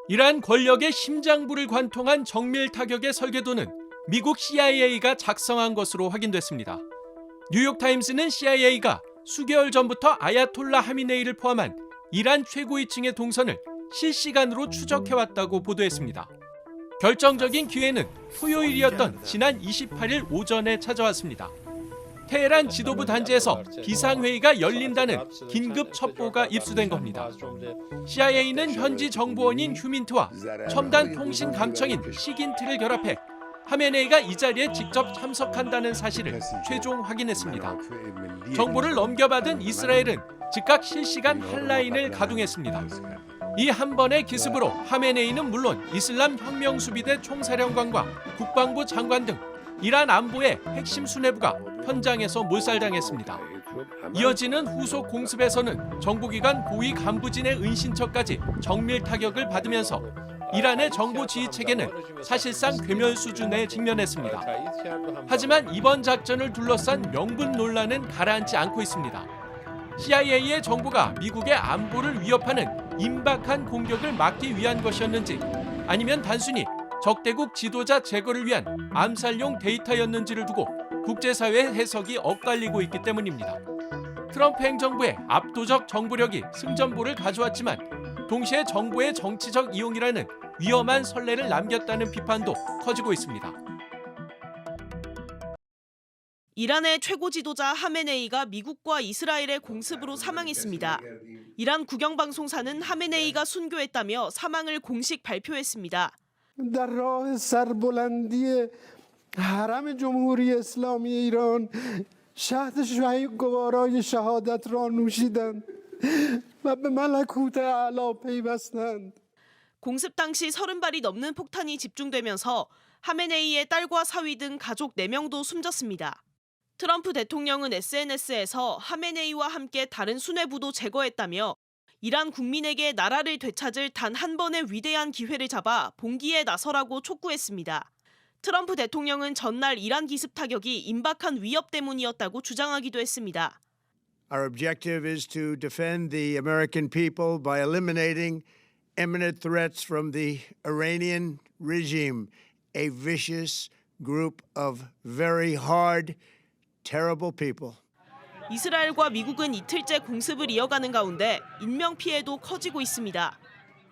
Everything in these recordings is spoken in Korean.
이란 권력의 심장부를 관통한 정밀 타격의 설계도는 미국 CIA가 작성한 것으로 확인됐습니다. 뉴욕타임스는 CIA가 수개월 전부터 아야톨라 하미네이를 포함한 이란 최고위층의 동선을 실시간으로 추적해왔다고 보도했습니다. 결정적인 기회는 토요일이었던 지난 28일 오전에 찾아왔습니다. 테헤란 지도부 단지에서 비상회의가 열린다는 긴급 첩보가 입수된 겁니다. CIA는 현지 정보원인 휴민트와 첨단 통신 감청인 시긴트를 결합해 하메네이가 이 자리에 직접 참석한다는 사실을 최종 확인했습니다. 정보를 넘겨받은 이스라엘은 즉각 실시간 핫라인을 가동했습니다. 이 한 번의 기습으로 하메네이는 물론 이슬람 혁명수비대 총사령관과 국방부 장관 등 이란 안보의 핵심 수뇌부가 현장에서 몰살당했습니다. 이어지는 후속 공습에서는 정보기관 고위 간부진의 은신처까지 정밀 타격을 받으면서 이란의 정보 지휘 체계는 사실상 괴멸 수준에 직면했습니다. 하지만 이번 작전을 둘러싼 명분 논란은 가라앉지 않고 있습니다. CIA의 정보가 미국의 안보를 위협하는 임박한 공격을 막기 위한 것이었는지 아니면 단순히 적대국 지도자 제거를 위한 암살용 데이터였는지를 두고 국제사회의 해석이 엇갈리고 있기 때문입니다. 트럼프 행정부의 압도적 정보력이 승전보를 가져왔지만 동시에 정보의 정치적 이용이라는 위험한 선례를 남겼다는 비판도 커지고 있습니다. 이란의 최고 지도자 하메네이가 미국과 이스라엘의 공습으로 사망했습니다. 이란 국영방송사는 하메네이가 순교했다며 사망을 공식 발표했습니다. در راه سربلندی حرم جمهوری اسلامی ایران شهد گوارای شهادت را نوشیدند و به ملکوت اعلی پیوستند. 공습 당시 30발이 넘는 폭탄이 집중되면서 하메네이의 딸과 사위 등 가족 4명도 숨졌습니다. 트럼프 대통령은 SNS에서 하메네이와 함께 다른 수뇌부도 제거했다며 이란 국민에게 나라를 되찾을 단 한 번의 위대한 기회를 잡아 봉기에 나서라고 촉구했습니다. 트럼프 대통령은 전날 이란 기습 타격이 임박한 위협 때문이었다고 주장하기도 했습니다. Our objective is to defend the American people by eliminating imminent threats from the Iranian regime, a vicious group of very hard, terrible people. 이스라엘과 미국은 이틀째 공습을 이어가는 가운데 인명피해도 커지고 있습니다.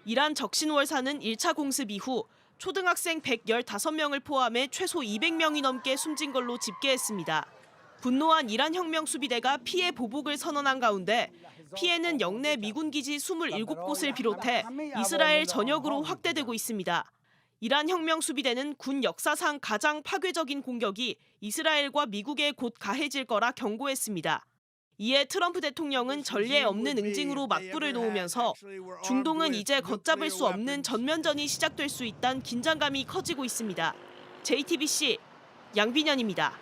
이란 적신월사는 1차 공습 이후 초등학생 115명을 포함해 최소 200명이 넘게 숨진 걸로 집계했습니다. 분노한 이란 혁명수비대가 피해 보복을 선언한 가운데 피해는 영내 미군 기지 27곳을 비롯해 이스라엘 전역으로 확대되고 있습니다. 이란 혁명수비대는 군 역사상 가장 파괴적인 공격이 이스라엘과 미국에 곧 가해질 거라 경고했습니다. 이에 트럼프 대통령은 전례 없는 응징으로 맞불을 놓으면서 중동은 이제 걷잡을 수 없는 전면전이 시작될 수 있다는 긴장감이 커지고 있습니다. JTBC 양빈현입니다.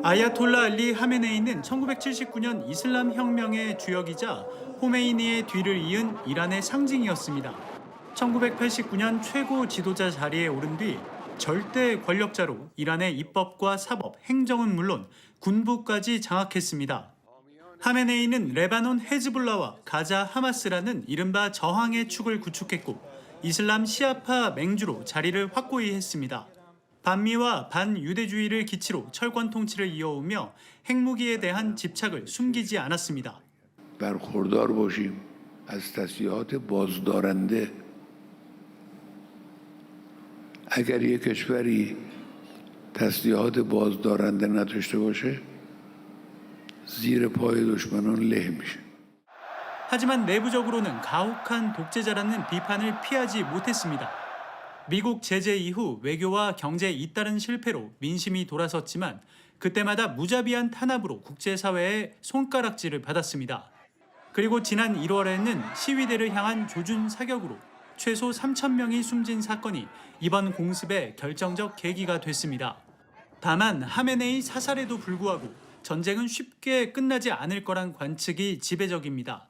아야톨라 알리 하메네이는 1979년 이슬람 혁명의 주역이자 호메이니의 뒤를 이은 이란의 상징이었습니다. 1989년 최고 지도자 자리에 오른 뒤 절대 권력자로 이란의 입법과 사법, 행정은 물론 군부까지 장악했습니다. 하메네이는 레바논 헤즈볼라와 가자 하마스라는 이른바 저항의 축을 구축했고 이슬람 시아파 맹주로 자리를 확고히 했습니다. 반미와 반유대주의를 기치로 철권 통치를 이어오며 핵무기에 대한 집착을 숨기지 않았습니다. برخوردار باشیم از تسلیحات بازدارنده. اگر یک کشوری تسلیحات بازدارنده نداشته باشه زیر پای دشمنان له میشه. 하지만 내부적으로는 가혹한 독재자라는 비판을 피하지 못했습니다. 미국 제재 이후 외교와 경제 잇따른 실패로 민심이 돌아섰지만 그때마다 무자비한 탄압으로 국제사회의 손가락질을 받았습니다. 그리고 지난 1월에는 시위대를 향한 조준 사격으로 최소 3,000명이 숨진 사건이 이번 공습의 결정적 계기가 됐습니다. 다만 하메네이 사살에도 불구하고 전쟁은 쉽게 끝나지 않을 거란 관측이 지배적입니다.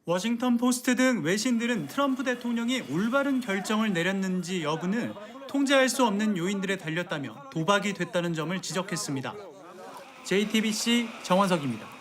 워싱턴 포스트 등 외신들은 트럼프 대통령이 올바른 결정을 내렸는지 여부는 통제할 수 없는 요인들에 달렸다며 도박이 됐다는 점을 지적했습니다. JTBC 정원석입니다.